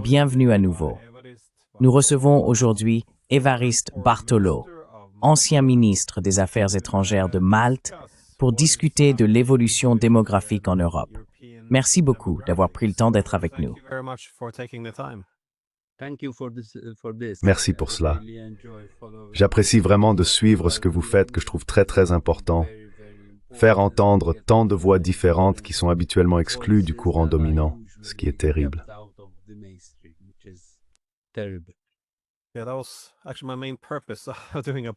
Bienvenue à nouveau. Nous recevons aujourd'hui Évariste Bartolo, ancien ministre des Affaires étrangères de Malte, pour discuter de l'évolution démographique en Europe. Merci beaucoup d'avoir pris le temps d'être avec nous. Merci pour cela. J'apprécie vraiment de suivre ce que vous faites, que je trouve très important. Faire entendre tant de voix différentes qui sont habituellement exclues du courant dominant, ce qui est terrible.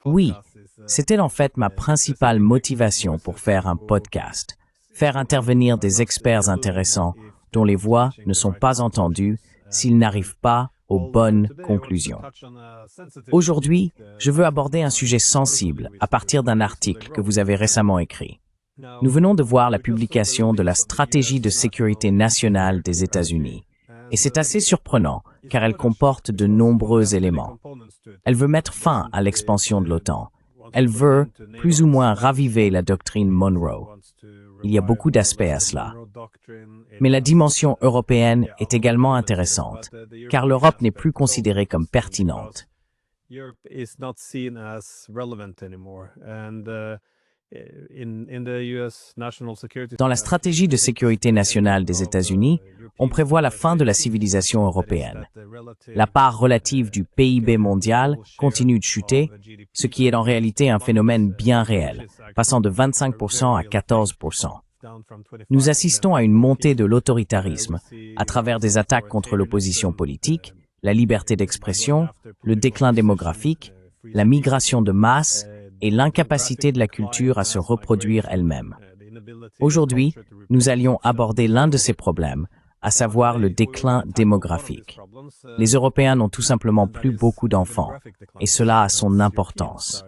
Oui, c'était en fait ma principale motivation pour faire un podcast. Faire intervenir des experts intéressants dont les voix ne sont pas entendues s'ils n'arrivent pas aux bonnes conclusions. Aujourd'hui, je veux aborder un sujet sensible à partir d'un article que vous avez récemment écrit. Nous venons de voir la publication de la stratégie de sécurité nationale des États-Unis. Et c'est assez surprenant, car elle comporte de nombreux éléments. Elle veut mettre fin à l'expansion de l'OTAN. Elle veut, plus ou moins, raviver la doctrine Monroe. Il y a beaucoup d'aspects à cela. Mais la dimension européenne est également intéressante, car l'Europe n'est plus considérée comme pertinente. Dans la stratégie de sécurité nationale des États-Unis, on prévoit la fin de la civilisation européenne. La part relative du PIB mondial continue de chuter, ce qui est en réalité un phénomène bien réel, passant de 25% à 14%. Nous assistons à une montée de l'autoritarisme à travers des attaques contre l'opposition politique, la liberté d'expression, le déclin démographique, la migration de masse et l'incapacité de la culture à se reproduire elle-même. Aujourd'hui, nous allions aborder l'un de ces problèmes, à savoir le déclin démographique. Les Européens n'ont tout simplement plus beaucoup d'enfants, et cela a son importance.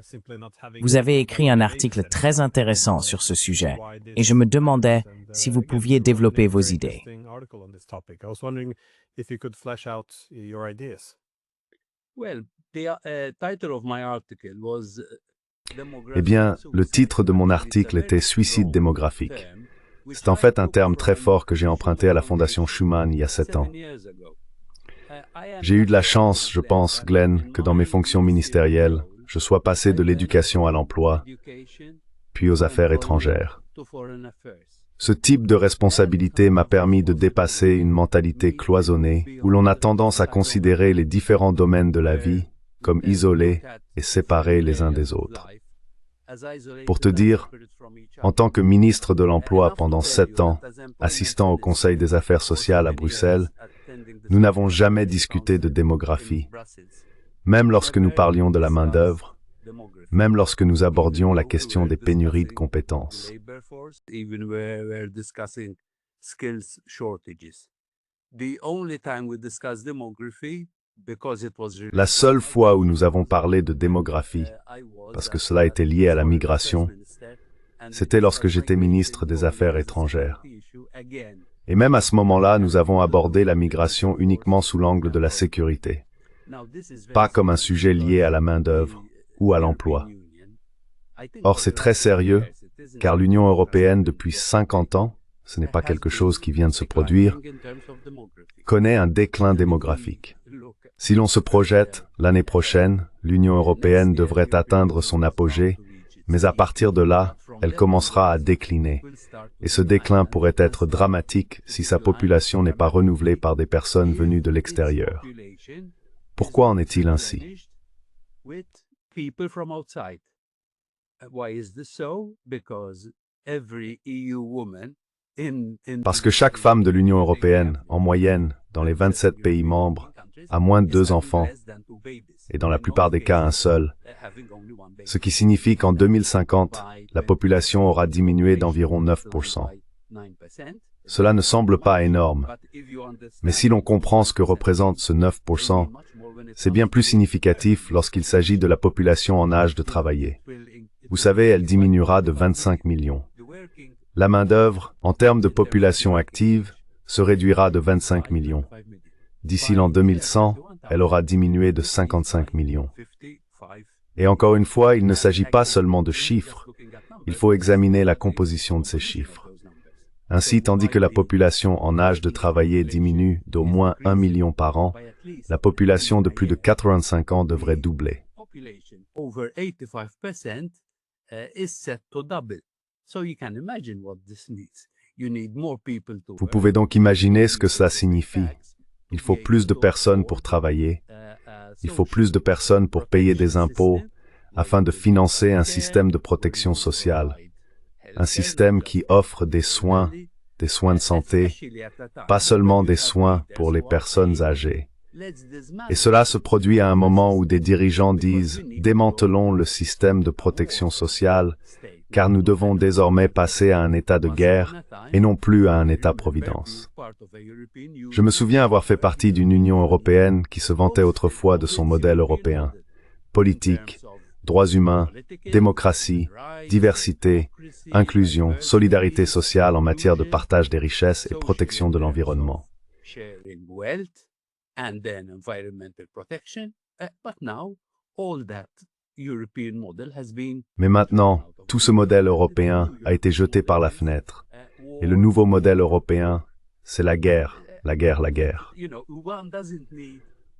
Vous avez écrit un article très intéressant sur ce sujet, et je me demandais si vous pouviez développer vos idées. Eh bien, le titre de mon article était « Suicide démographique ». C'est en fait un terme très fort que j'ai emprunté à la Fondation Schuman il y a 7 ans. J'ai eu de la chance, je pense, Glenn, que dans mes fonctions ministérielles, je sois passé de l'éducation à l'emploi, puis aux affaires étrangères. Ce type de responsabilité m'a permis de dépasser une mentalité cloisonnée où l'on a tendance à considérer les différents domaines de la vie comme isolés et séparés les uns des autres. Pour te dire, en tant que ministre de l'Emploi pendant 7 ans, assistant au Conseil des affaires sociales à Bruxelles, nous n'avons jamais discuté de démographie, même lorsque nous parlions de la main-d'œuvre, même lorsque nous abordions la question des pénuries de compétences. La seule fois où nous avons parlé de démographie, parce que cela était lié à la migration, c'était lorsque j'étais ministre des Affaires étrangères. Et même à ce moment-là, nous avons abordé la migration uniquement sous l'angle de la sécurité, pas comme un sujet lié à la main-d'œuvre ou à l'emploi. Or, c'est très sérieux, car l'Union européenne, depuis 50 ans, ce n'est pas quelque chose qui vient de se produire, connaît un déclin démographique. Si l'on se projette, l'année prochaine, l'Union européenne devrait atteindre son apogée, mais à partir de là, elle commencera à décliner. Et ce déclin pourrait être dramatique si sa population n'est pas renouvelée par des personnes venues de l'extérieur. Pourquoi en est-il ainsi? Parce que chaque femme de l'Union européenne, en moyenne, dans les 27 pays membres, a moins de 2 enfants, et dans la plupart des cas un seul, ce qui signifie qu'en 2050, la population aura diminué d'environ 9%. Cela ne semble pas énorme, mais si l'on comprend ce que représente ce 9%, c'est bien plus significatif lorsqu'il s'agit de la population en âge de travailler. Vous savez, elle diminuera de 25 millions. La main-d'œuvre, en termes de population active, se réduira de 25 millions. D'ici l'an 2100, elle aura diminué de 55 millions. Et encore une fois, il ne s'agit pas seulement de chiffres, il faut examiner la composition de ces chiffres. Ainsi, tandis que la population en âge de travailler diminue d'au moins 1 million par an, la population de plus de 85 ans devrait doubler. Vous pouvez donc imaginer ce que cela signifie. Il faut plus de personnes pour travailler. Il faut plus de personnes pour payer des impôts afin de financer un système de protection sociale. Un système qui offre des soins de santé, pas seulement des soins pour les personnes âgées. Et cela se produit à un moment où des dirigeants disent « démantelons le système de protection sociale » car nous devons désormais passer à un état de guerre et non plus à un état-providence. Je me souviens avoir fait partie d'une Union européenne qui se vantait autrefois de son modèle européen. Politique, droits humains, démocratie, diversité, inclusion, solidarité sociale en matière de partage des richesses et protection de l'environnement. Mais maintenant, tout ce modèle européen a été jeté par la fenêtre. Et le nouveau modèle européen, c'est la guerre, la guerre, la guerre.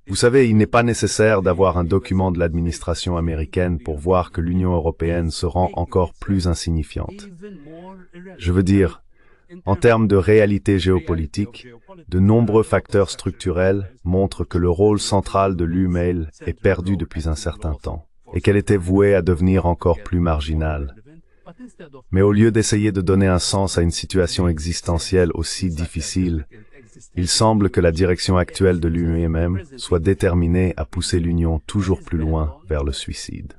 Vous savez, il n'est pas nécessaire d'avoir un document de l'administration américaine pour voir que l'Union européenne se rend encore plus insignifiante. Je veux dire, en termes de réalité géopolitique, de nombreux facteurs structurels montrent que le rôle central de l'UE est perdu depuis un certain temps, et qu'elle était vouée à devenir encore plus marginale. Mais au lieu d'essayer de donner un sens à une situation existentielle aussi difficile, il semble que la direction actuelle de l'UE soit déterminée à pousser l'Union toujours plus loin vers le suicide.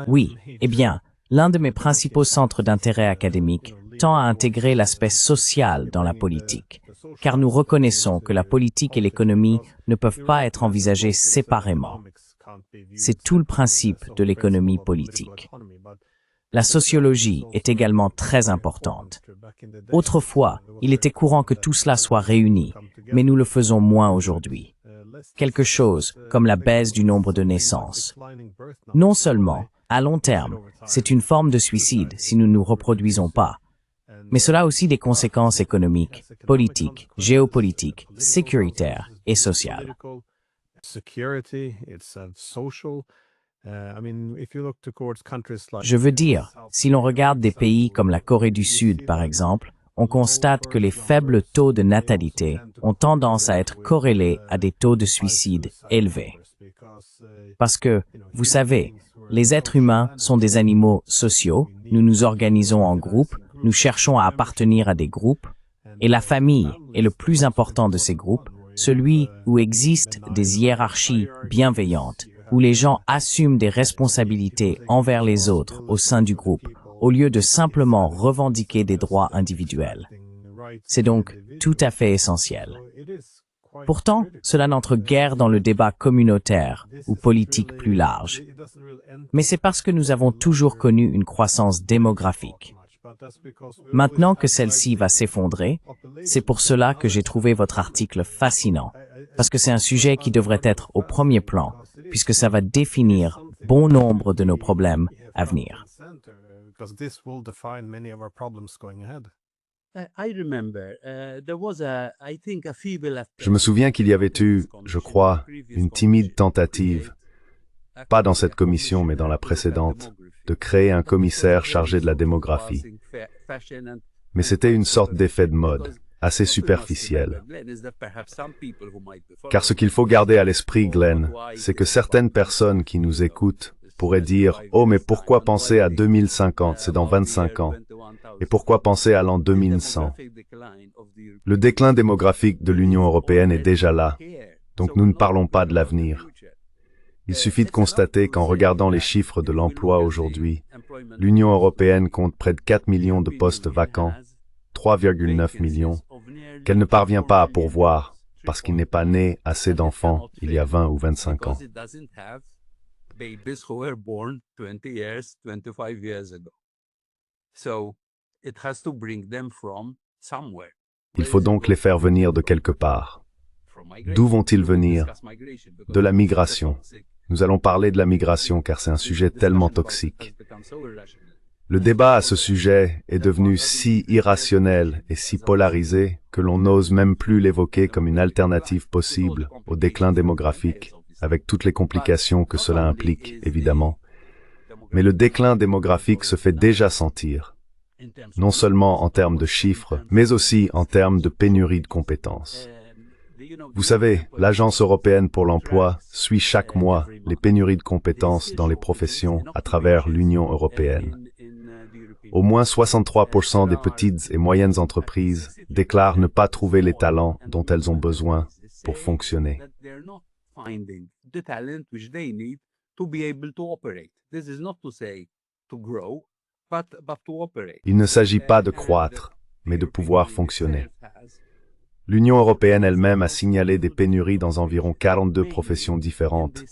Oui, eh bien, l'un de mes principaux centres d'intérêt académique tend à intégrer l'aspect social dans la politique, car nous reconnaissons que la politique et l'économie ne peuvent pas être envisagées séparément. C'est tout le principe de l'économie politique. La sociologie est également très importante. Autrefois, il était courant que tout cela soit réuni, mais nous le faisons moins aujourd'hui. Quelque chose comme la baisse du nombre de naissances. Non seulement, à long terme, c'est une forme de suicide si nous ne nous reproduisons pas, mais cela a aussi des conséquences économiques, politiques, géopolitiques, sécuritaires et sociales. Je veux dire, si l'on regarde des pays comme la Corée du Sud, par exemple, on constate que les faibles taux de natalité ont tendance à être corrélés à des taux de suicide élevés. Parce que, vous savez, les êtres humains sont des animaux sociaux, nous nous organisons en groupes, nous cherchons à appartenir à des groupes, et la famille est le plus important de ces groupes, celui où existent des hiérarchies bienveillantes, où les gens assument des responsabilités envers les autres au sein du groupe, au lieu de simplement revendiquer des droits individuels. C'est donc tout à fait essentiel. Pourtant, cela n'entre guère dans le débat communautaire ou politique plus large. Mais c'est parce que nous avons toujours connu une croissance démographique. Maintenant que celle-ci va s'effondrer, c'est pour cela que j'ai trouvé votre article fascinant, parce que c'est un sujet qui devrait être au premier plan, puisque ça va définir bon nombre de nos problèmes à venir. Je me souviens qu'il y avait eu, je crois, une timide tentative, pas dans cette commission mais dans la précédente, de créer un commissaire chargé de la démographie. Mais c'était une sorte d'effet de mode, assez superficiel. Car ce qu'il faut garder à l'esprit, Glenn, c'est que certaines personnes qui nous écoutent pourraient dire « Oh, mais pourquoi penser à 2050, c'est dans 25 ans ?» Et pourquoi penser à l'an 2100? Le déclin démographique de l'Union européenne est déjà là, donc nous ne parlons pas de l'avenir. Il suffit de constater qu'en regardant les chiffres de l'emploi aujourd'hui, l'Union européenne compte près de 4 millions de postes vacants, 3,9 millions, qu'elle ne parvient pas à pourvoir parce qu'il n'est pas né assez d'enfants il y a 20 ou 25 ans. Il faut donc les faire venir de quelque part. D'où vont-ils venir? De la migration. Nous allons parler de la migration car c'est un sujet tellement toxique. Le débat à ce sujet est devenu si irrationnel et si polarisé que l'on n'ose même plus l'évoquer comme une alternative possible au déclin démographique, avec toutes les complications que cela implique, évidemment. Mais le déclin démographique se fait déjà sentir, non seulement en termes de chiffres, mais aussi en termes de pénurie de compétences. Vous savez, l'Agence européenne pour l'emploi suit chaque mois les pénuries de compétences dans les professions à travers l'Union européenne. Au moins 63% des petites et moyennes entreprises déclarent ne pas trouver les talents dont elles ont besoin pour fonctionner. Il ne s'agit pas de croître, mais de pouvoir fonctionner. L'Union européenne elle-même a signalé des pénuries dans environ 42 professions différentes,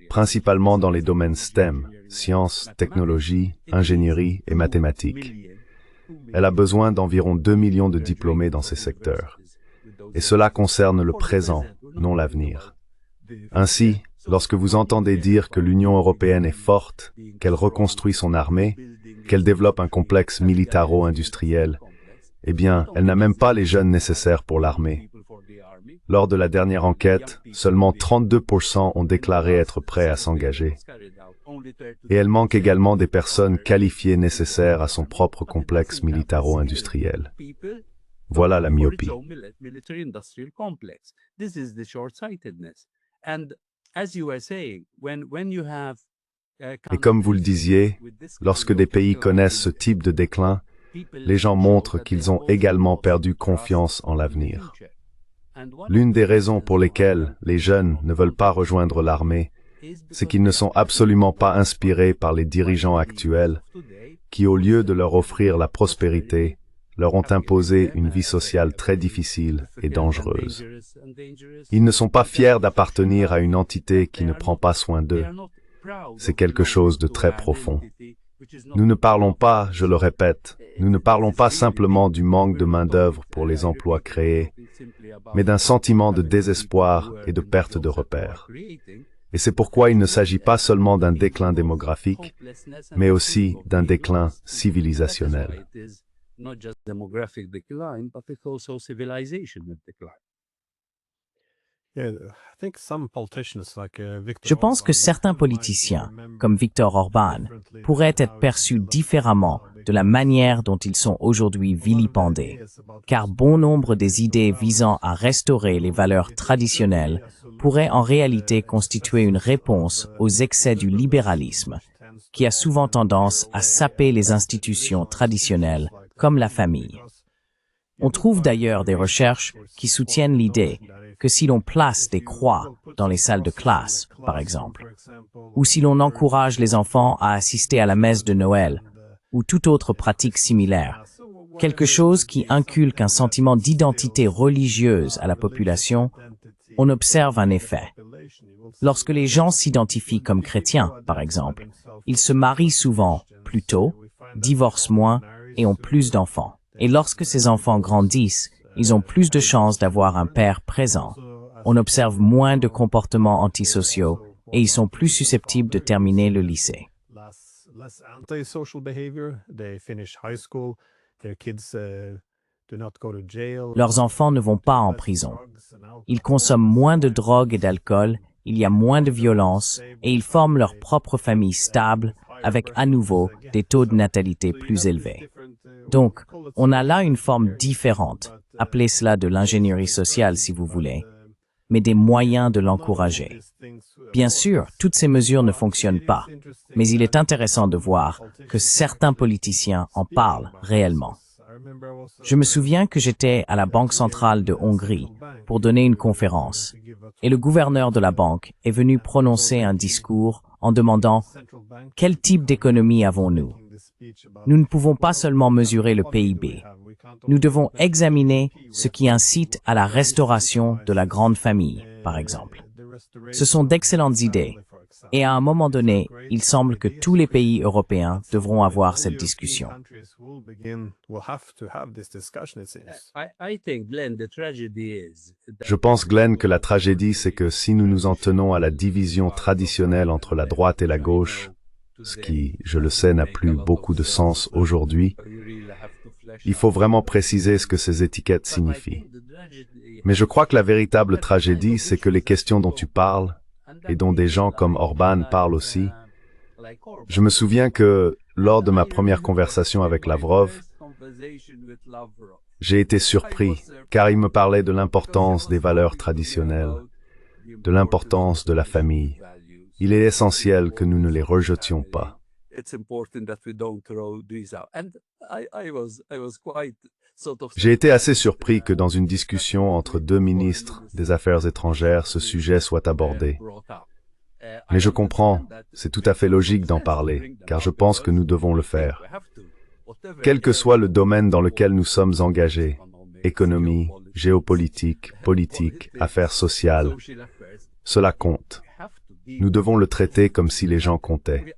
principalement dans les domaines STEM, sciences, technologies, ingénierie et mathématiques. Elle a besoin d'environ 2 millions de diplômés dans ces secteurs. Et cela concerne le présent, non l'avenir. Ainsi, lorsque vous entendez dire que l'Union européenne est forte, qu'elle reconstruit son armée, qu'elle développe un complexe militaro-industriel, eh bien, elle n'a même pas les jeunes nécessaires pour l'armée. Lors de la dernière enquête, seulement 32% ont déclaré être prêts à s'engager. Et elle manque également des personnes qualifiées nécessaires à son propre complexe militaro-industriel. Voilà la myopie. Et comme vous le disiez, lorsque des pays connaissent ce type de déclin, les gens montrent qu'ils ont également perdu confiance en l'avenir. L'une des raisons pour lesquelles les jeunes ne veulent pas rejoindre l'armée, c'est qu'ils ne sont absolument pas inspirés par les dirigeants actuels qui, au lieu de leur offrir la prospérité, leur ont imposé une vie sociale très difficile et dangereuse. Ils ne sont pas fiers d'appartenir à une entité qui ne prend pas soin d'eux. C'est quelque chose de très profond. Nous ne parlons pas, je le répète, nous ne parlons pas simplement du manque de main-d'œuvre pour les emplois créés, mais d'un sentiment de désespoir et de perte de repères. Et c'est pourquoi il ne s'agit pas seulement d'un déclin démographique, mais aussi d'un déclin civilisationnel. Je pense que certains politiciens, comme Viktor Orban, pourraient être perçus différemment de la manière dont ils sont aujourd'hui vilipendés, car bon nombre des idées visant à restaurer les valeurs traditionnelles pourraient en réalité constituer une réponse aux excès du libéralisme, qui a souvent tendance à saper les institutions traditionnelles comme la famille. On trouve d'ailleurs des recherches qui soutiennent l'idée que si l'on place des croix dans les salles de classe, par exemple, ou si l'on encourage les enfants à assister à la messe de Noël, ou toute autre pratique similaire, quelque chose qui inculque un sentiment d'identité religieuse à la population, on observe un effet. Lorsque les gens s'identifient comme chrétiens, par exemple, ils se marient souvent plus tôt, divorcent moins et ont plus d'enfants. Et lorsque ces enfants grandissent, ils ont plus de chances d'avoir un père présent. On observe moins de comportements antisociaux et ils sont plus susceptibles de terminer le lycée. Leurs enfants ne vont pas en prison. Ils consomment moins de drogue et d'alcool, il y a moins de violence et ils forment leur propre famille stable avec à nouveau des taux de natalité plus élevés. Donc, on a là une forme différente, appelez cela de l'ingénierie sociale si vous voulez, mais des moyens de l'encourager. Bien sûr, toutes ces mesures ne fonctionnent pas, mais il est intéressant de voir que certains politiciens en parlent réellement. Je me souviens que j'étais à la Banque centrale de Hongrie pour donner une conférence, et le gouverneur de la banque est venu prononcer un discours en demandant « Quel type d'économie avons-nous » Nous ne pouvons pas seulement mesurer le PIB. Nous devons examiner ce qui incite à la restauration de la grande famille, par exemple. Ce sont d'excellentes idées, Et à un moment donné, il semble que tous les pays européens devront avoir cette discussion. Je pense, Glenn, que la tragédie, c'est que si nous nous en tenons à la division traditionnelle entre la droite et la gauche, ce qui, je le sais, n'a plus beaucoup de sens aujourd'hui, il faut vraiment préciser ce que ces étiquettes signifient. Mais je crois que la véritable tragédie, c'est que les questions dont tu parles, et dont des gens comme Orban parlent aussi, je me souviens que, lors de ma première conversation avec Lavrov, j'ai été surpris, car il me parlait de l'importance des valeurs traditionnelles, de l'importance de la famille. Il est essentiel que nous ne les rejetions pas. J'ai été assez surpris que dans une discussion entre deux ministres des Affaires étrangères, ce sujet soit abordé. Mais je comprends, c'est tout à fait logique d'en parler, car je pense que nous devons le faire. Quel que soit le domaine dans lequel nous sommes engagés, économie, géopolitique, politique, affaires sociales, cela compte. Nous devons le traiter comme si les gens comptaient.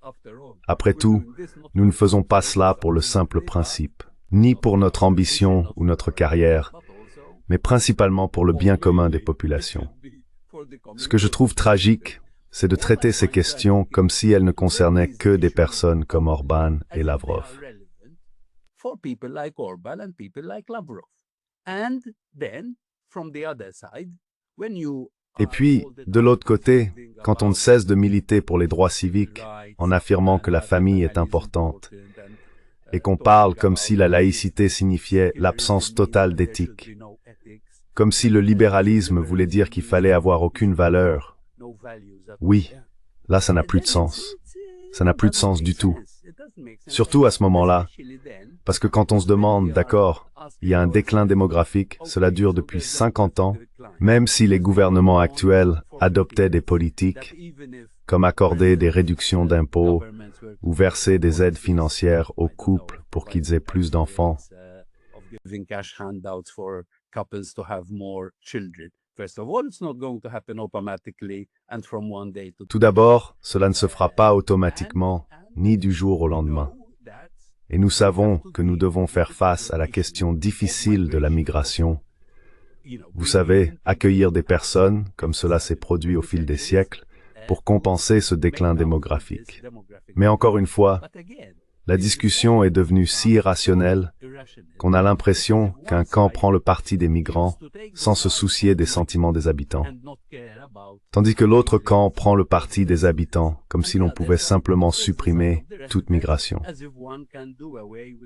Après tout, nous ne faisons pas cela pour le simple principe, ni pour notre ambition ou notre carrière, mais principalement pour le bien commun des populations. Ce que je trouve tragique, c'est de traiter ces questions comme si elles ne concernaient que des personnes comme Orban et Lavrov. Et puis, de l'autre côté, quand on ne cesse de militer pour les droits civiques, en affirmant que la famille est importante, et qu'on parle comme si la laïcité signifiait l'absence totale d'éthique, comme si le libéralisme voulait dire qu'il fallait avoir aucune valeur, oui, là ça n'a plus de sens. Ça n'a plus de sens du tout. Surtout à ce moment-là, parce que quand on se demande, d'accord, il y a un déclin démographique, cela dure depuis 50 ans, même si les gouvernements actuels adoptaient des politiques, comme accorder des réductions d'impôts ou verser des aides financières aux couples pour qu'ils aient plus d'enfants. Tout d'abord, cela ne se fera pas automatiquement, ni du jour au lendemain. Et nous savons que nous devons faire face à la question difficile de la migration. Vous savez, accueillir des personnes, comme cela s'est produit au fil des siècles, pour compenser ce déclin démographique. Mais encore une fois, la discussion est devenue si irrationnelle qu'on a l'impression qu'un camp prend le parti des migrants sans se soucier des sentiments des habitants, tandis que l'autre camp prend le parti des habitants comme si l'on pouvait simplement supprimer toute migration.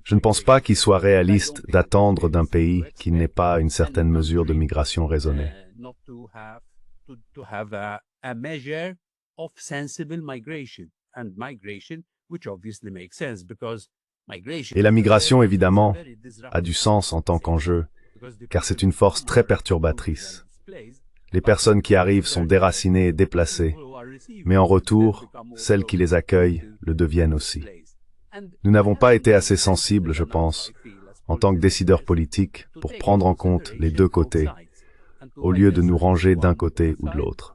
Je ne pense pas qu'il soit réaliste d'attendre d'un pays qui n'ait pas une certaine mesure de migration raisonnée. Et la migration, évidemment, a du sens en tant qu'enjeu, car c'est une force très perturbatrice. Les personnes qui arrivent sont déracinées et déplacées, mais en retour, celles qui les accueillent le deviennent aussi. Nous n'avons pas été assez sensibles, je pense, en tant que décideurs politiques, pour prendre en compte les deux côtés, au lieu de nous ranger d'un côté ou de l'autre.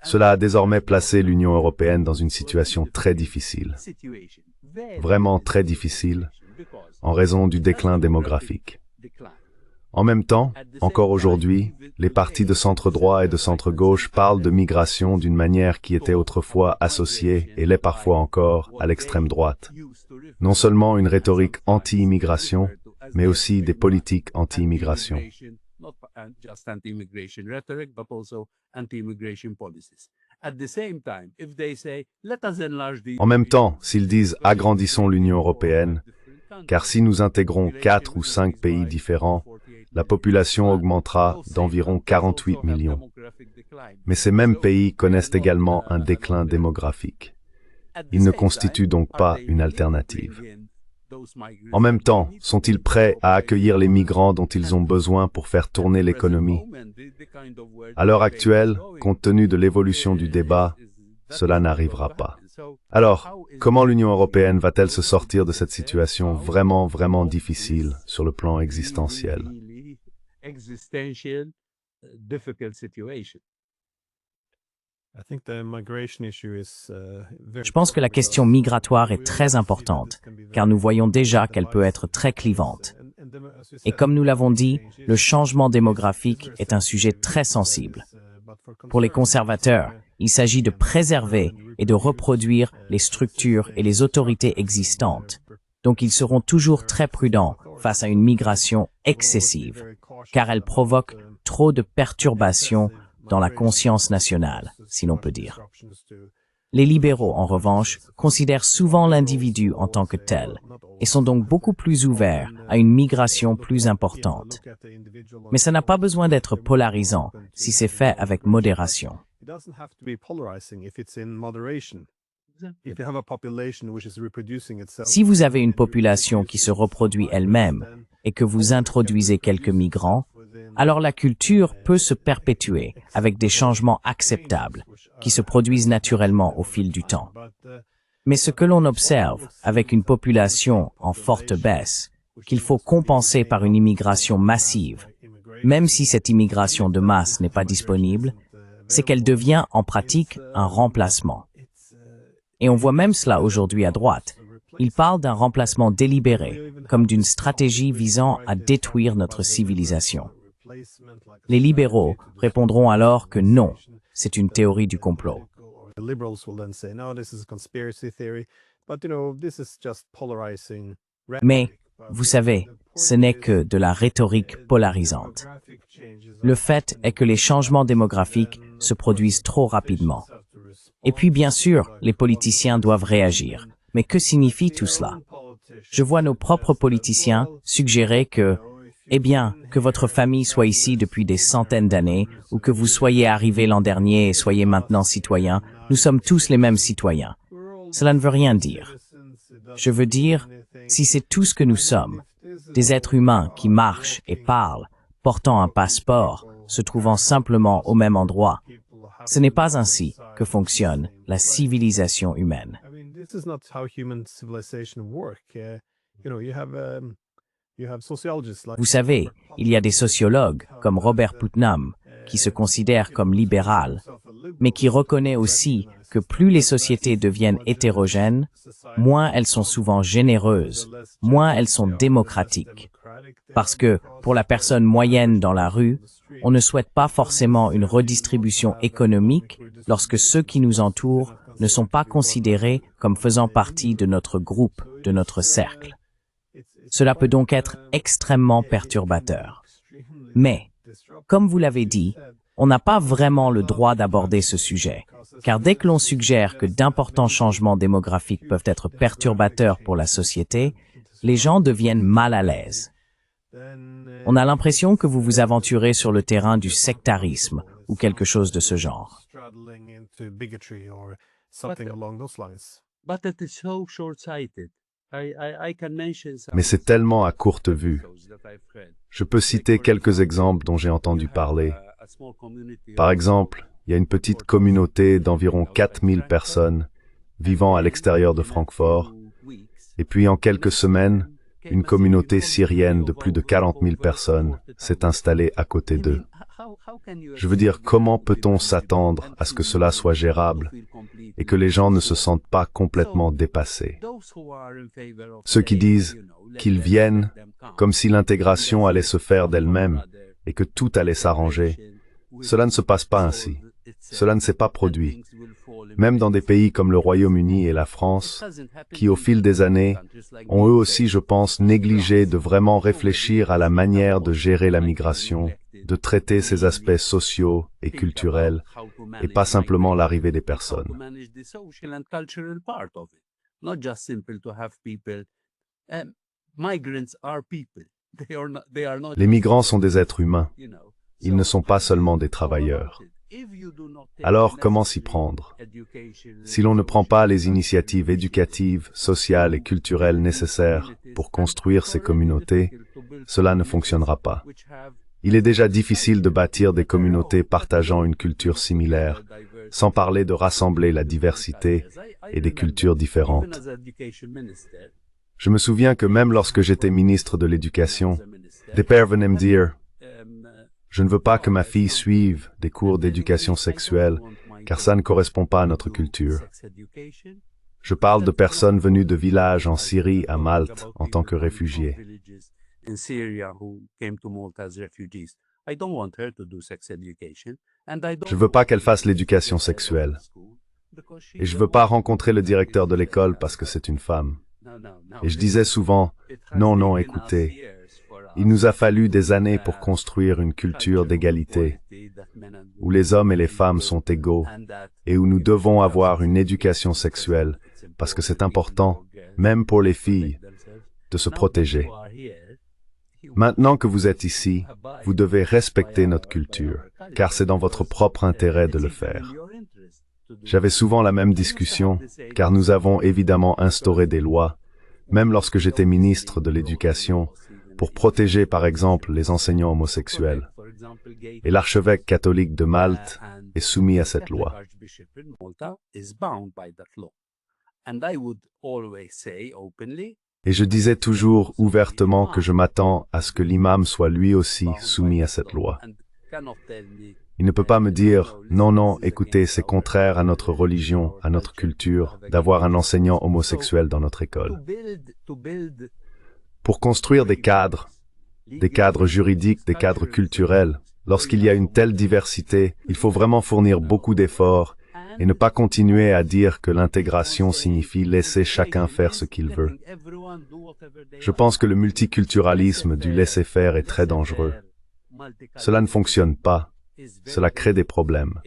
Cela a désormais placé l'Union européenne dans une situation très difficile, vraiment très difficile, en raison du déclin démographique. En même temps, encore aujourd'hui, les partis de centre-droit et de centre-gauche parlent de migration d'une manière qui était autrefois associée, et l'est parfois encore, à l'extrême droite. Non seulement une rhétorique anti-immigration, mais aussi des politiques anti-immigration. En même temps, s'ils disent « agrandissons l'Union européenne », car si nous intégrons 4 ou 5 pays différents, la population augmentera d'environ 48 millions. Mais ces mêmes pays connaissent également un déclin démographique. Ils ne constituent donc pas une alternative. En même temps, sont-ils prêts à accueillir les migrants dont ils ont besoin pour faire tourner l'économie? À l'heure actuelle, compte tenu de l'évolution du débat, cela n'arrivera pas. Alors, comment l'Union européenne va-t-elle se sortir de cette situation vraiment, vraiment difficile sur le plan existentiel? Je pense que la question migratoire est très importante, car nous voyons déjà qu'elle peut être très clivante. Et comme nous l'avons dit, le changement démographique est un sujet très sensible. Pour les conservateurs, il s'agit de préserver et de reproduire les structures et les autorités existantes. Donc ils seront toujours très prudents face à une migration excessive, car elle provoque trop de perturbations dans la conscience nationale, si l'on peut dire. Les libéraux, en revanche, considèrent souvent l'individu en tant que tel et sont donc beaucoup plus ouverts à une migration plus importante. Mais ça n'a pas besoin d'être polarisant si c'est fait avec modération. Si vous avez une population qui se reproduit elle-même et que vous introduisez quelques migrants, alors la culture peut se perpétuer avec des changements acceptables qui se produisent naturellement au fil du temps. Mais ce que l'on observe avec une population en forte baisse, qu'il faut compenser par une immigration massive, même si cette immigration de masse n'est pas disponible, c'est qu'elle devient en pratique un remplacement. Et on voit même cela aujourd'hui à droite. Ils parlent d'un remplacement délibéré, comme d'une stratégie visant à détruire notre civilisation. Les libéraux répondront alors que non, c'est une théorie du complot. Mais, vous savez, ce n'est que de la rhétorique polarisante. Le fait est que les changements démographiques se produisent trop rapidement. Et puis, bien sûr, les politiciens doivent réagir. Mais que signifie tout cela? Je vois nos propres politiciens suggérer que, eh bien, que votre famille soit ici depuis des centaines d'années, ou que vous soyez arrivé l'an dernier et soyez maintenant citoyen, nous sommes tous les mêmes citoyens. Cela ne veut rien dire. Je veux dire, si c'est tout ce que nous sommes, des êtres humains qui marchent et parlent, portant un passeport, se trouvant simplement au même endroit, ce n'est pas ainsi que fonctionne la civilisation humaine. Vous savez, il y a des sociologues comme Robert Putnam qui se considèrent comme libéral, mais qui reconnaît aussi que plus les sociétés deviennent hétérogènes, moins elles sont souvent généreuses, moins elles sont démocratiques. Parce que, pour la personne moyenne dans la rue, on ne souhaite pas forcément une redistribution économique lorsque ceux qui nous entourent ne sont pas considérés comme faisant partie de notre groupe, de notre cercle. Cela peut donc être extrêmement perturbateur. Mais, comme vous l'avez dit, on n'a pas vraiment le droit d'aborder ce sujet, car dès que l'on suggère que d'importants changements démographiques peuvent être perturbateurs pour la société, les gens deviennent mal à l'aise. On a l'impression que vous vous aventurez sur le terrain du sectarisme ou quelque chose de ce genre. Mais c'est tellement à courte vue. Je peux citer quelques exemples dont j'ai entendu parler. Par exemple, il y a une petite communauté d'environ 4000 personnes vivant à l'extérieur de Francfort, et puis en quelques semaines, une communauté syrienne de plus de 40 000 personnes s'est installée à côté d'eux. Je veux dire, comment peut-on s'attendre à ce que cela soit gérable et que les gens ne se sentent pas complètement dépassés? Ceux qui disent qu'ils viennent comme si l'intégration allait se faire d'elle-même et que tout allait s'arranger, cela ne se passe pas ainsi. Cela ne s'est pas produit. Même dans des pays comme le Royaume-Uni et la France, qui au fil des années ont eux aussi, je pense, négligé de vraiment réfléchir à la manière de gérer la migration, de traiter ces aspects sociaux et culturels, et pas simplement l'arrivée des personnes. Les migrants sont des êtres humains. Ils ne sont pas seulement des travailleurs. Alors, comment s'y prendre? Si l'on ne prend pas les initiatives éducatives, sociales et culturelles nécessaires pour construire ces communautés, cela ne fonctionnera pas. Il est déjà difficile de bâtir des communautés partageant une culture similaire, sans parler de rassembler la diversité et des cultures différentes. Je me souviens que même lorsque j'étais ministre de l'Éducation, des pères venaient me dire « Je ne veux pas que ma fille suive des cours d'éducation sexuelle car ça ne correspond pas à notre culture. Je parle de personnes venues de villages en Syrie à Malte en tant que réfugiés. Je ne veux pas qu'elle fasse l'éducation sexuelle. Et je ne veux pas rencontrer le directeur de l'école parce que c'est une femme. Et je disais souvent, non, non, écoutez, il nous a fallu des années pour construire une culture d'égalité, où les hommes et les femmes sont égaux, et où nous devons avoir une éducation sexuelle, parce que c'est important, même pour les filles, de se protéger. Maintenant que vous êtes ici, vous devez respecter notre culture, car c'est dans votre propre intérêt de le faire. J'avais souvent la même discussion, car nous avons évidemment instauré des lois, même lorsque j'étais ministre de l'Éducation, pour protéger par exemple les enseignants homosexuels. Et l'archevêque catholique de Malte est soumis à cette loi. Et je disais toujours ouvertement que je m'attends à ce que l'imam soit lui aussi soumis à cette loi. Il ne peut pas me dire « Non, non, écoutez, c'est contraire à notre religion, à notre culture, d'avoir un enseignant homosexuel dans notre école. » Pour construire des cadres juridiques, des cadres culturels, lorsqu'il y a une telle diversité, il faut vraiment fournir beaucoup d'efforts et ne pas continuer à dire que l'intégration signifie laisser chacun faire ce qu'il veut. Je pense que le multiculturalisme du laisser-faire est très dangereux. Cela ne fonctionne pas. Cela crée des problèmes.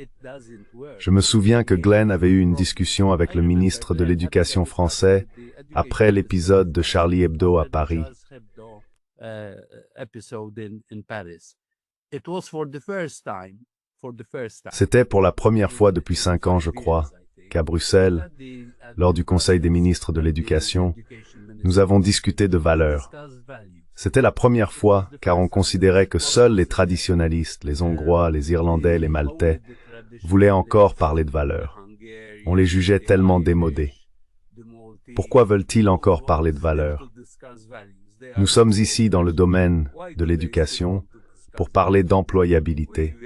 Je me souviens que Glenn avait eu une discussion avec le ministre de l'Éducation français après l'épisode de Charlie Hebdo à Paris. C'était pour la première fois depuis 5 ans, je crois, qu'à Bruxelles, lors du Conseil des ministres de l'Éducation, nous avons discuté de valeurs. C'était la première fois, car on considérait que seuls les traditionalistes, les Hongrois, les Irlandais, les Maltais, voulaient encore parler de valeurs. On les jugeait tellement démodés. Pourquoi veulent-ils encore parler de valeurs? Nous sommes ici dans le domaine de l'éducation pour parler d'employabilité,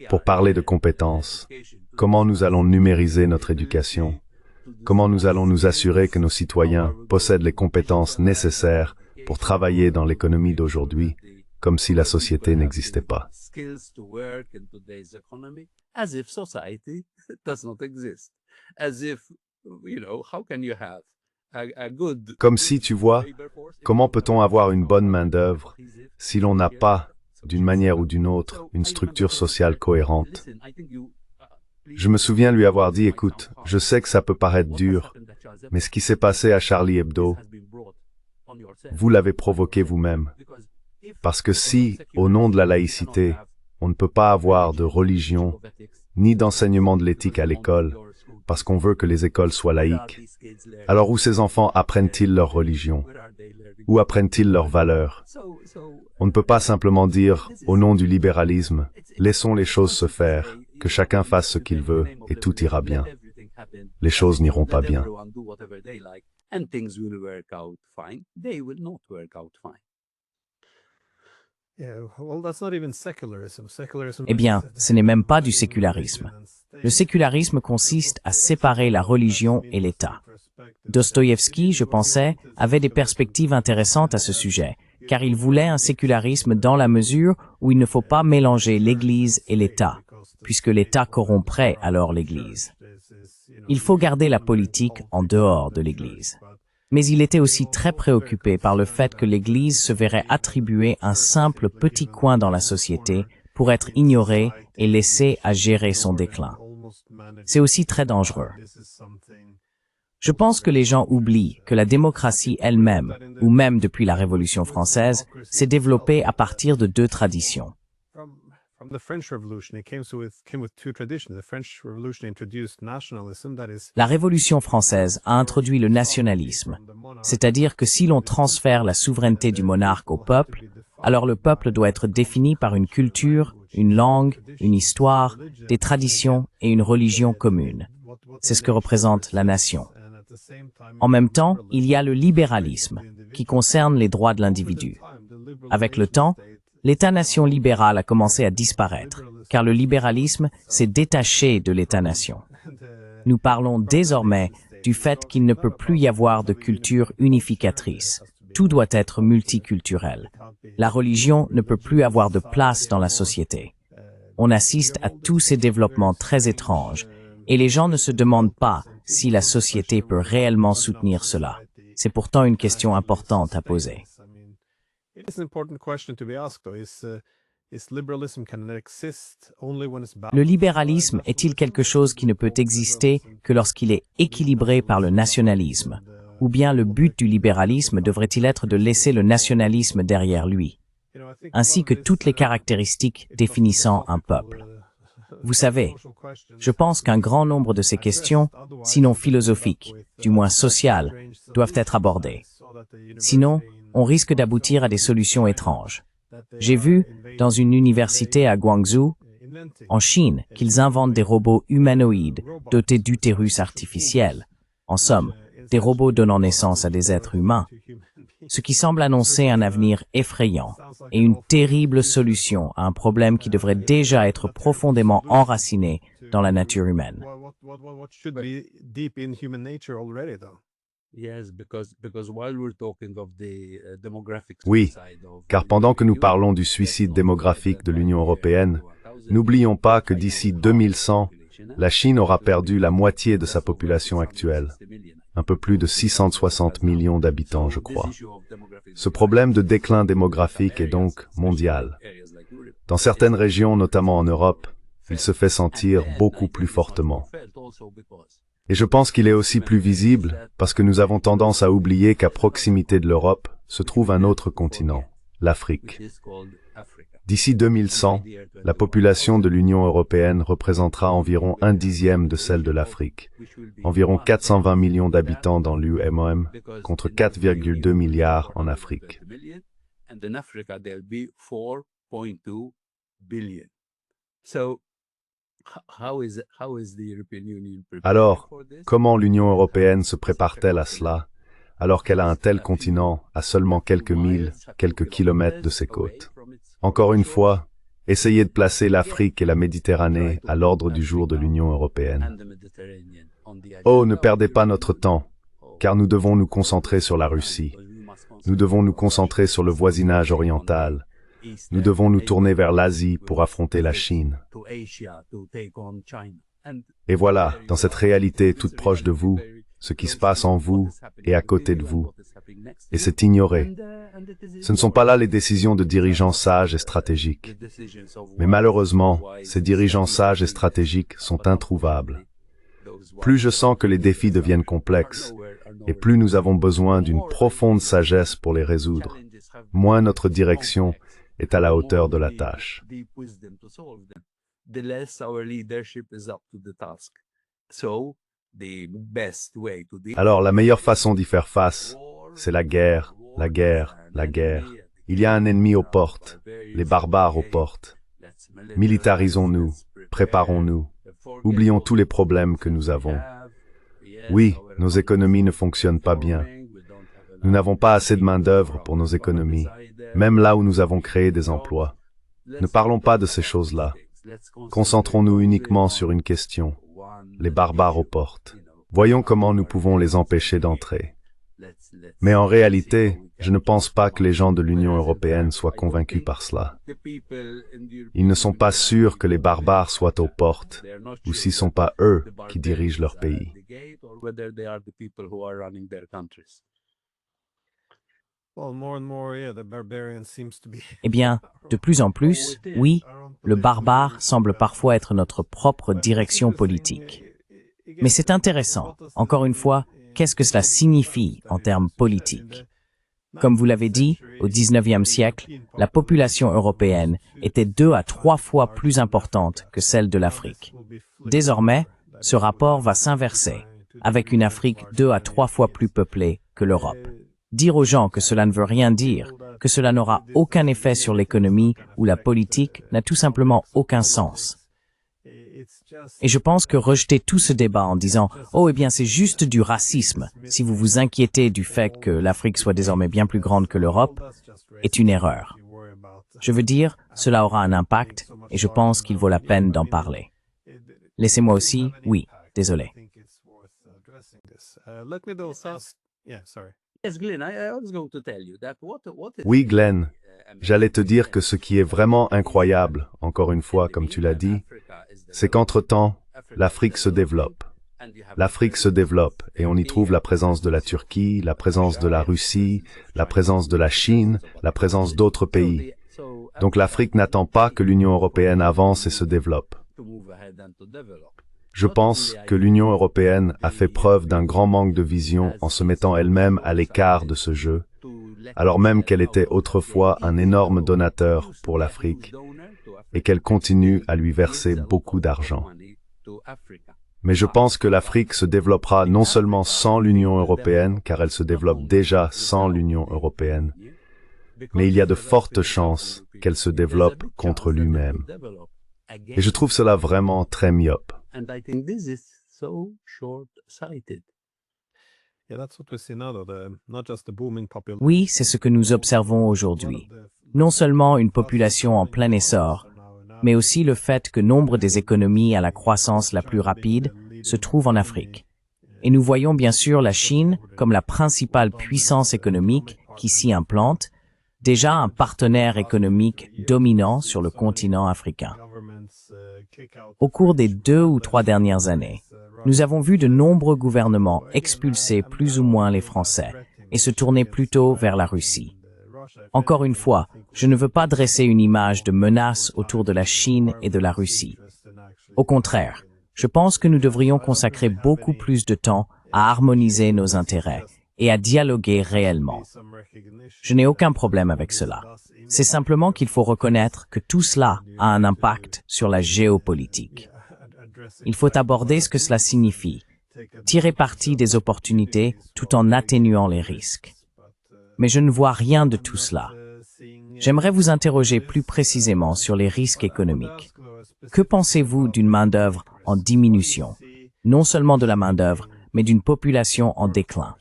pour parler de compétences. Comment nous allons numériser notre éducation? Comment nous allons nous assurer que nos citoyens possèdent les compétences nécessaires pour travailler dans l'économie d'aujourd'hui, comme si la société n'existait pas. Comme si, tu vois, comment peut-on avoir une bonne main-d'œuvre si l'on n'a pas, d'une manière ou d'une autre, une structure sociale cohérente? Je me souviens lui avoir dit, écoute, je sais que ça peut paraître dur, mais ce qui s'est passé à Charlie Hebdo, vous l'avez provoqué vous-même. Parce que si, au nom de la laïcité, on ne peut pas avoir de religion, ni d'enseignement de l'éthique à l'école, parce qu'on veut que les écoles soient laïques, alors où ces enfants apprennent-ils leur religion? Où apprennent-ils leurs valeurs? On ne peut pas simplement dire, au nom du libéralisme, laissons les choses se faire, que chacun fasse ce qu'il veut, et tout ira bien. Les choses n'iront pas bien. Eh bien, ce n'est même pas du sécularisme. Le sécularisme consiste à séparer la religion et l'État. Dostoïevski, je pensais, avait des perspectives intéressantes à ce sujet, car il voulait un sécularisme dans la mesure où il ne faut pas mélanger l'Église et l'État, puisque l'État corromprait alors l'Église. Il faut garder la politique en dehors de l'Église. Mais il était aussi très préoccupé par le fait que l'Église se verrait attribuer un simple petit coin dans la société pour être ignorée et laissée à gérer son déclin. C'est aussi très dangereux. Je pense que les gens oublient que la démocratie elle-même, ou même depuis la Révolution française, s'est développée à partir de 2 traditions. La Révolution française a introduit le nationalisme, c'est-à-dire que si l'on transfère la souveraineté du monarque au peuple, alors le peuple doit être défini par une culture, une langue, une histoire, des traditions et une religion commune. C'est ce que représente la nation. En même temps, il y a le libéralisme, qui concerne les droits de l'individu. Avec le temps, l'État-nation libéral a commencé à disparaître, car le libéralisme s'est détaché de l'État-nation. Nous parlons désormais du fait qu'il ne peut plus y avoir de culture unificatrice. Tout doit être multiculturel. La religion ne peut plus avoir de place dans la société. On assiste à tous ces développements très étranges, et les gens ne se demandent pas si la société peut réellement soutenir cela. C'est pourtant une question importante à poser. Le libéralisme est-il quelque chose qui ne peut exister que lorsqu'il est équilibré par le nationalisme? Ou bien le but du libéralisme devrait-il être de laisser le nationalisme derrière lui, ainsi que toutes les caractéristiques définissant un peuple? Vous savez, je pense qu'un grand nombre de ces questions, sinon philosophiques, du moins sociales, doivent être abordées. Sinon, on risque d'aboutir à des solutions étranges. J'ai vu, dans une université à Guangzhou, en Chine, qu'ils inventent des robots humanoïdes dotés d'utérus artificiels. En somme, des robots donnant naissance à des êtres humains. Ce qui semble annoncer un avenir effrayant et une terrible solution à un problème qui devrait déjà être profondément enraciné dans la nature humaine. Oui, car pendant que nous parlons du suicide démographique de l'Union européenne, n'oublions pas que d'ici 2100, la Chine aura perdu la moitié de sa population actuelle, un peu plus de 660 millions d'habitants, je crois. Ce problème de déclin démographique est donc mondial. Dans certaines régions, notamment en Europe, il se fait sentir beaucoup plus fortement. Et je pense qu'il est aussi plus visible parce que nous avons tendance à oublier qu'à proximité de l'Europe se trouve un autre continent, l'Afrique. D'ici 2100, la population de l'Union européenne représentera environ 1/10 de celle de l'Afrique, environ 420 millions d'habitants dans l'UEMOM, contre 4,2 milliards en Afrique. Alors, comment l'Union européenne se prépare-t-elle à cela, alors qu'elle a un tel continent à seulement quelques milles, quelques kilomètres de ses côtes? Encore une fois, essayez de placer l'Afrique et la Méditerranée à l'ordre du jour de l'Union européenne. Oh, ne perdez pas notre temps, car nous devons nous concentrer sur la Russie. Nous devons nous concentrer sur le voisinage oriental. Nous devons nous tourner vers l'Asie pour affronter la Chine. Et voilà, dans cette réalité toute proche de vous, ce qui se passe en vous et à côté de vous. Et c'est ignoré. Ce ne sont pas là les décisions de dirigeants sages et stratégiques. Mais malheureusement, ces dirigeants sages et stratégiques sont introuvables. Plus je sens que les défis deviennent complexes, et plus nous avons besoin d'une profonde sagesse pour les résoudre, moins notre direction est à la hauteur de la tâche. Alors, la meilleure façon d'y faire face, c'est la guerre, la guerre, la guerre. Il y a un ennemi aux portes, les barbares aux portes. Militarisons-nous, préparons-nous, oublions tous les problèmes que nous avons. Oui, nos économies ne fonctionnent pas bien. Nous n'avons pas assez de main-d'œuvre pour nos économies, même là où nous avons créé des emplois. Ne parlons pas de ces choses-là. Concentrons-nous uniquement sur une question, les barbares aux portes. Voyons comment nous pouvons les empêcher d'entrer. Mais en réalité, je ne pense pas que les gens de l'Union européenne soient convaincus par cela. Ils ne sont pas sûrs que les barbares soient aux portes, ou s'ils ne sont pas eux qui dirigent leur pays. Eh bien, de plus en plus, oui, le barbare semble parfois être notre propre direction politique. Mais c'est intéressant, encore une fois, qu'est-ce que cela signifie en termes politiques? Comme vous l'avez dit, au XIXe siècle, la population européenne était 2 à 3 fois plus importante que celle de l'Afrique. Désormais, ce rapport va s'inverser, avec une Afrique 2 à 3 fois plus peuplée que l'Europe. Dire aux gens que cela ne veut rien dire, que cela n'aura aucun effet sur l'économie ou la politique n'a tout simplement aucun sens. Et je pense que rejeter tout ce débat en disant « Oh, eh bien, c'est juste du racisme, si vous vous inquiétez du fait que l'Afrique soit désormais bien plus grande que l'Europe » est une erreur. Je veux dire, cela aura un impact et je pense qu'il vaut la peine d'en parler. Laissez-moi aussi, oui, désolé. Oui, Glenn, j'allais te dire que ce qui est vraiment incroyable, encore une fois, comme tu l'as dit, c'est qu'entre-temps, l'Afrique se développe. L'Afrique se développe et on y trouve la présence de la Turquie, la présence de la Russie, la présence de la Chine, la présence d'autres pays. Donc l'Afrique n'attend pas que l'Union européenne avance et se développe. Je pense que l'Union européenne a fait preuve d'un grand manque de vision en se mettant elle-même à l'écart de ce jeu, alors même qu'elle était autrefois un énorme donateur pour l'Afrique et qu'elle continue à lui verser beaucoup d'argent. Mais je pense que l'Afrique se développera non seulement sans l'Union européenne, car elle se développe déjà sans l'Union européenne, mais il y a de fortes chances qu'elle se développe contre lui-même. Et je trouve cela vraiment très myope. Oui, c'est ce que nous observons aujourd'hui. Non seulement une population en plein essor, mais aussi le fait que nombre des économies à la croissance la plus rapide se trouvent en Afrique. Et nous voyons bien sûr la Chine comme la principale puissance économique qui s'y implante, déjà un partenaire économique dominant sur le continent africain. Au cours des 2 ou 3 dernières années, nous avons vu de nombreux gouvernements expulser plus ou moins les Français et se tourner plutôt vers la Russie. Encore une fois, je ne veux pas dresser une image de menace autour de la Chine et de la Russie. Au contraire, je pense que nous devrions consacrer beaucoup plus de temps à harmoniser nos intérêts et à dialoguer réellement. Je n'ai aucun problème avec cela. C'est simplement qu'il faut reconnaître que tout cela a un impact sur la géopolitique. Il faut aborder ce que cela signifie, tirer parti des opportunités tout en atténuant les risques. Mais je ne vois rien de tout cela. J'aimerais vous interroger plus précisément sur les risques économiques. Que pensez-vous d'une main-d'œuvre en diminution? Non seulement de la main-d'œuvre, mais d'une population en déclin.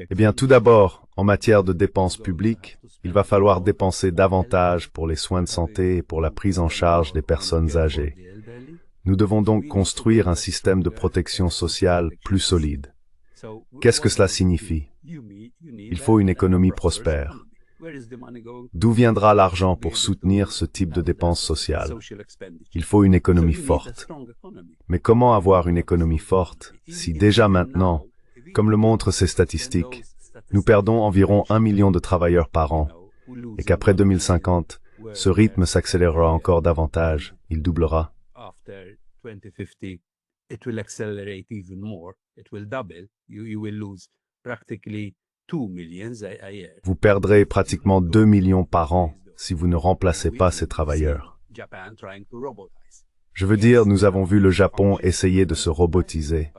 Eh bien, tout d'abord, en matière de dépenses publiques, il va falloir dépenser davantage pour les soins de santé et pour la prise en charge des personnes âgées. Nous devons donc construire un système de protection sociale plus solide. Qu'est-ce que cela signifie? Il faut une économie prospère. D'où viendra l'argent pour soutenir ce type de dépenses sociales? Il faut une économie forte. Mais comment avoir une économie forte si déjà maintenant, comme le montrent ces statistiques, nous perdons environ 1 million de travailleurs par an et qu'après 2050, ce rythme s'accélérera encore davantage, il doublera? Vous perdrez pratiquement 2 millions par an si vous ne remplacez pas ces travailleurs. Je veux dire, nous avons vu le Japon essayer de se robotiser.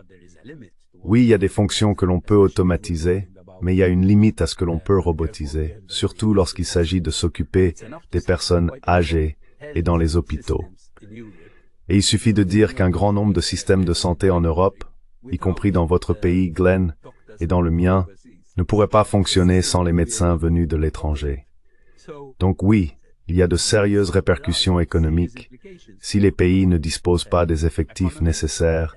Oui, il y a des fonctions que l'on peut automatiser, mais il y a une limite à ce que l'on peut robotiser, surtout lorsqu'il s'agit de s'occuper des personnes âgées et dans les hôpitaux. Et il suffit de dire qu'un grand nombre de systèmes de santé en Europe, y compris dans votre pays, Glenn, et dans le mien, ne pourraient pas fonctionner sans les médecins venus de l'étranger. Donc oui, il y a de sérieuses répercussions économiques si les pays ne disposent pas des effectifs nécessaires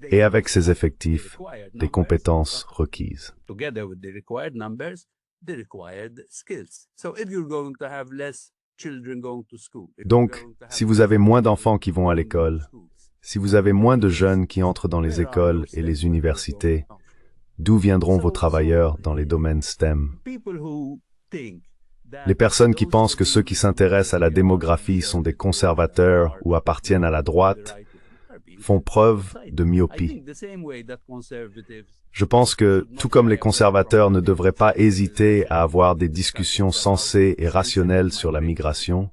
et avec ces effectifs, des compétences requises. Donc, si vous avez moins d'enfants qui vont à l'école, si vous avez moins de jeunes qui entrent dans les écoles et les universités, d'où viendront vos travailleurs dans les domaines STEM? Les personnes qui pensent que ceux qui s'intéressent à la démographie sont des conservateurs ou appartiennent à la droite font preuve de myopie. Je pense que, tout comme les conservateurs ne devraient pas hésiter à avoir des discussions sensées et rationnelles sur la migration,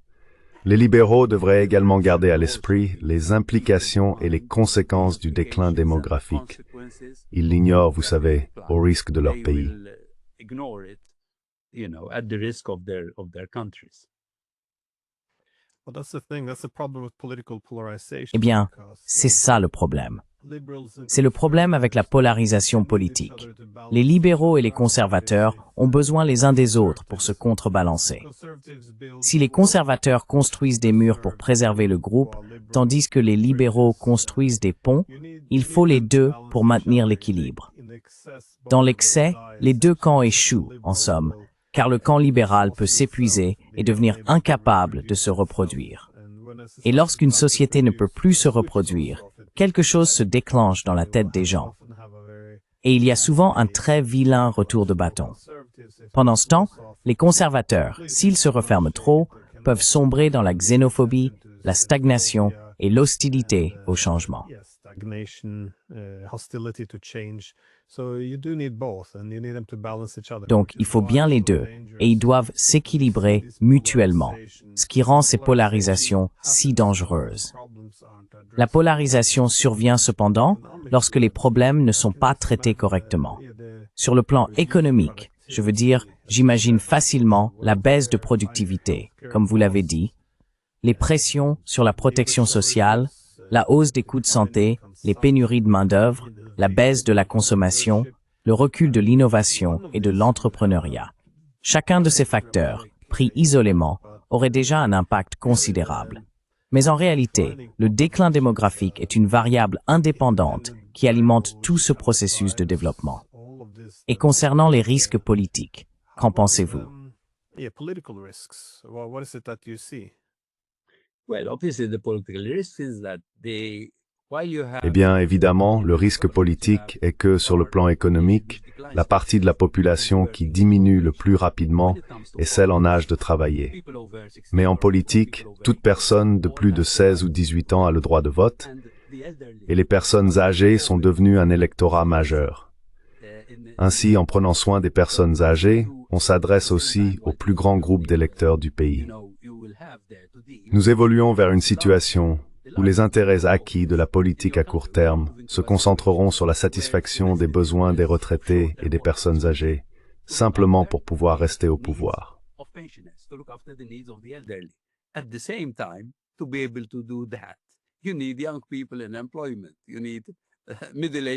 les libéraux devraient également garder à l'esprit les implications et les conséquences du déclin démographique. Ils l'ignorent, vous savez, au risque de leur pays. Eh bien, c'est ça le problème. C'est le problème avec la polarisation politique. Les libéraux et les conservateurs ont besoin les uns des autres pour se contrebalancer. Si les conservateurs construisent des murs pour préserver le groupe, tandis que les libéraux construisent des ponts, il faut les deux pour maintenir l'équilibre. Dans l'excès, les deux camps échouent, en somme, car le camp libéral peut s'épuiser et devenir incapable de se reproduire. Et lorsqu'une société ne peut plus se reproduire, quelque chose se déclenche dans la tête des gens. Et il y a souvent un très vilain retour de bâton. Pendant ce temps, les conservateurs, s'ils se referment trop, peuvent sombrer dans la xénophobie, la stagnation et l'hostilité au changement. Donc, il faut bien les deux, et ils doivent s'équilibrer mutuellement, ce qui rend ces polarisations si dangereuses. La polarisation survient cependant lorsque les problèmes ne sont pas traités correctement. Sur le plan économique, je veux dire, j'imagine facilement la baisse de productivité, comme vous l'avez dit, les pressions sur la protection sociale, la hausse des coûts de santé, les pénuries de main-d'œuvre, la baisse de la consommation, le recul de l'innovation et de l'entrepreneuriat. Chacun de ces facteurs, pris isolément, aurait déjà un impact considérable. Mais en réalité, le déclin démographique est une variable indépendante qui alimente tout ce processus de développement. Et concernant les risques politiques, qu'en pensez-vous? Eh bien, évidemment, le risque politique est que, sur le plan économique, la partie de la population qui diminue le plus rapidement est celle en âge de travailler. Mais en politique, toute personne de plus de 16 ou 18 ans a le droit de vote, et les personnes âgées sont devenues un électorat majeur. Ainsi, en prenant soin des personnes âgées, on s'adresse aussi au plus grand groupe d'électeurs du pays. Nous évoluons vers une situation où les intérêts acquis de la politique à court terme se concentreront sur la satisfaction des besoins des retraités et des personnes âgées, simplement pour pouvoir rester au pouvoir.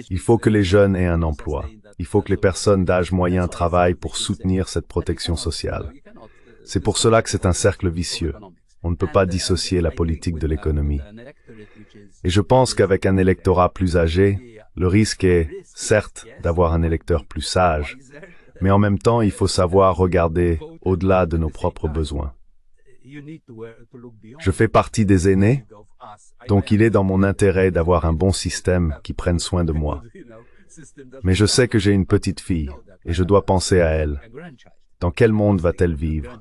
Il faut que les jeunes aient un emploi. Il faut que les personnes d'âge moyen travaillent pour soutenir cette protection sociale. C'est pour cela que c'est un cercle vicieux. On ne peut pas dissocier la politique de l'économie. Et je pense qu'avec un électorat plus âgé, le risque est, certes, d'avoir un électeur plus sage, mais en même temps, il faut savoir regarder au-delà de nos propres besoins. Je fais partie des aînés, donc il est dans mon intérêt d'avoir un bon système qui prenne soin de moi. Mais je sais que j'ai une petite fille, et je dois penser à elle. Dans quel monde va-t-elle vivre?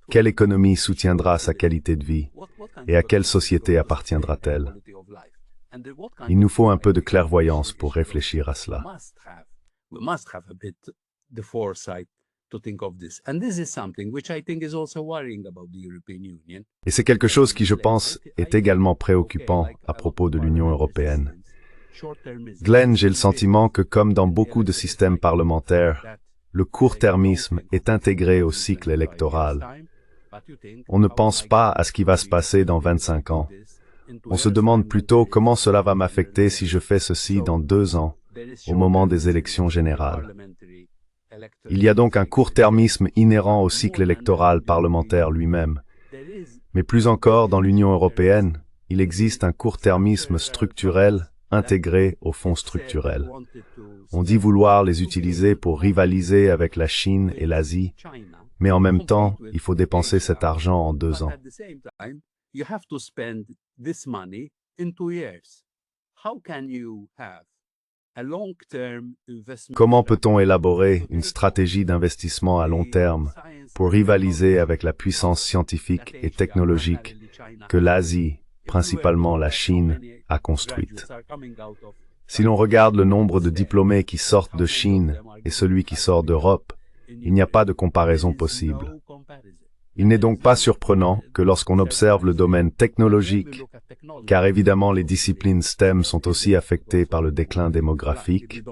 Quelle économie soutiendra sa qualité de vie? Et à quelle société appartiendra-t-elle? Il nous faut un peu de clairvoyance pour réfléchir à cela. Et c'est quelque chose qui, je pense, est également préoccupant à propos de l'Union européenne. Glenn, j'ai le sentiment que, comme dans beaucoup de systèmes parlementaires, le court-termisme est intégré au cycle électoral. On ne pense pas à ce qui va se passer dans 25 ans. On se demande plutôt comment cela va m'affecter si je fais ceci dans 2 ans, au moment des élections générales. Il y a donc un court-termisme inhérent au cycle électoral parlementaire lui-même. Mais plus encore, dans l'Union européenne, il existe un court-termisme structurel intégrés aux fonds structurels. On dit vouloir les utiliser pour rivaliser avec la Chine et l'Asie, mais en même temps, il faut dépenser cet argent en 2 ans. Comment peut-on élaborer une stratégie d'investissement à long terme pour rivaliser avec la puissance scientifique et technologique que l'Asie, principalement la Chine, a construite? Si l'on regarde le nombre de diplômés qui sortent de Chine et celui qui sort d'Europe, il n'y a pas de comparaison possible. Il n'est donc pas surprenant que lorsqu'on observe le domaine technologique, car évidemment les disciplines STEM sont aussi affectées par le déclin démographique,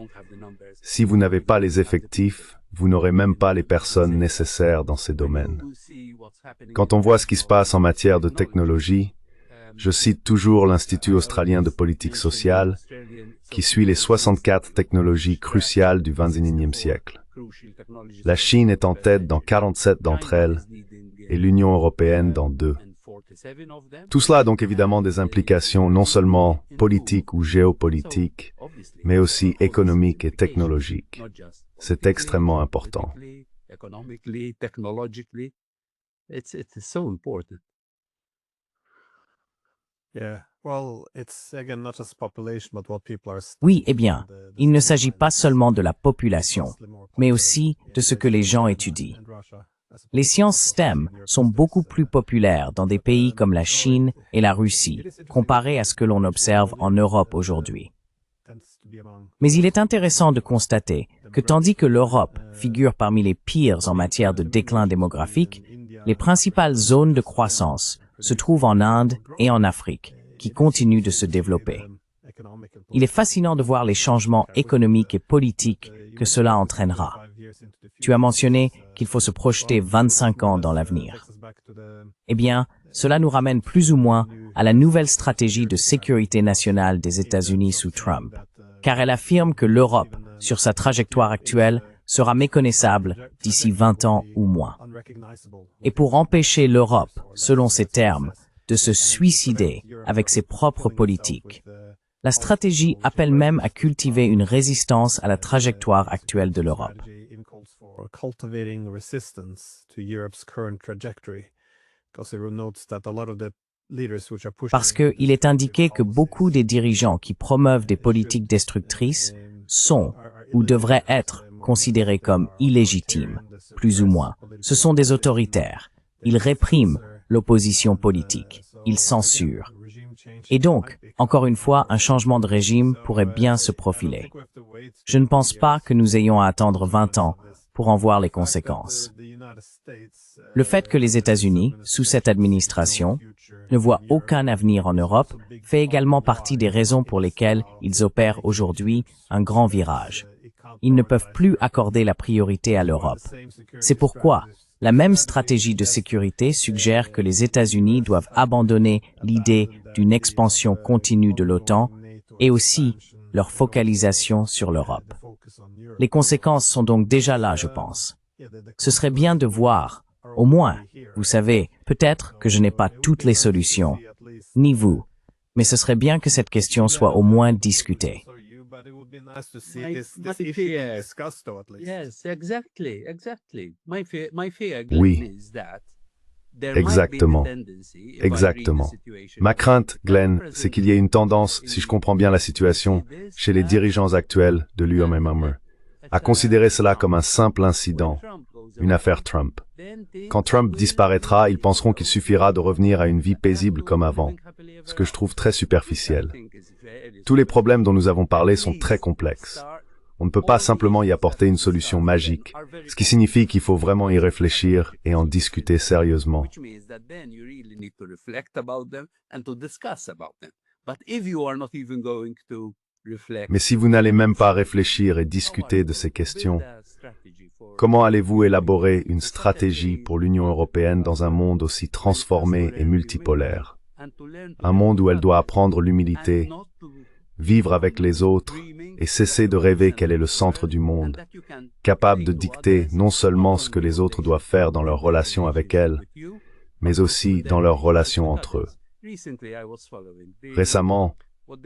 si vous n'avez pas les effectifs, vous n'aurez même pas les personnes nécessaires dans ces domaines. Quand on voit ce qui se passe en matière de technologie, je cite toujours l'Institut australien de politique sociale, qui suit les 64 technologies cruciales du XXIe siècle. La Chine est en tête dans 47 d'entre elles et l'Union européenne dans 2. Tout cela a donc évidemment des implications non seulement politiques ou géopolitiques, mais aussi économiques et technologiques. C'est extrêmement important. Oui, eh bien, il ne s'agit pas seulement de la population, mais aussi de ce que les gens étudient. Les sciences STEM sont beaucoup plus populaires dans des pays comme la Chine et la Russie, comparé à ce que l'on observe en Europe aujourd'hui. Mais il est intéressant de constater que tandis que l'Europe figure parmi les pires en matière de déclin démographique, les principales zones de croissance se trouvent en Inde et en Afrique, qui continuent de se développer. Il est fascinant de voir les changements économiques et politiques que cela entraînera. Tu as mentionné qu'il faut se projeter 25 ans dans l'avenir. Eh bien, cela nous ramène plus ou moins à la nouvelle stratégie de sécurité nationale des États-Unis sous Trump, car elle affirme que l'Europe, sur sa trajectoire actuelle, sera méconnaissable d'ici 20 ans ou moins. Et pour empêcher l'Europe, selon ces termes, de se suicider avec ses propres politiques, la stratégie appelle même à cultiver une résistance à la trajectoire actuelle de l'Europe. Parce qu'il est indiqué que beaucoup des dirigeants qui promeuvent des politiques destructrices sont, ou devraient être, considérés comme illégitimes, plus ou moins. Ce sont des autoritaires. Ils répriment l'opposition politique. Ils censurent. Et donc, encore une fois, un changement de régime pourrait bien se profiler. Je ne pense pas que nous ayons à attendre 20 ans pour en voir les conséquences. Le fait que les États-Unis, sous cette administration, ne voient aucun avenir en Europe fait également partie des raisons pour lesquelles ils opèrent aujourd'hui un grand virage. Ils ne peuvent plus accorder la priorité à l'Europe. C'est pourquoi la même stratégie de sécurité suggère que les États-Unis doivent abandonner l'idée d'une expansion continue de l'OTAN et aussi leur focalisation sur l'Europe. Les conséquences sont donc déjà là, je pense. Ce serait bien de voir, au moins, vous savez, peut-être que je n'ai pas toutes les solutions, ni vous, mais ce serait bien que cette question soit au moins discutée. Oui, exactement. Exactement. Ma crainte, Glenn, c'est qu'il y ait une tendance, si je comprends bien la situation, chez les dirigeants actuels de l'UMMR, à considérer cela comme un simple incident, une affaire Trump. Quand Trump disparaîtra, ils penseront qu'il suffira de revenir à une vie paisible comme avant, ce que je trouve très superficiel. Tous les problèmes dont nous avons parlé sont très complexes. On ne peut pas simplement y apporter une solution magique, ce qui signifie qu'il faut vraiment y réfléchir et en discuter sérieusement. Mais si vous n'allez même pas réfléchir et discuter de ces questions, comment allez-vous élaborer une stratégie pour l'Union européenne dans un monde aussi transformé et multipolaire? Un monde où elle doit apprendre l'humilité, vivre avec les autres et cesser de rêver qu'elle est le centre du monde, capable de dicter non seulement ce que les autres doivent faire dans leurs relations avec elle, mais aussi dans leurs relations entre eux. Récemment,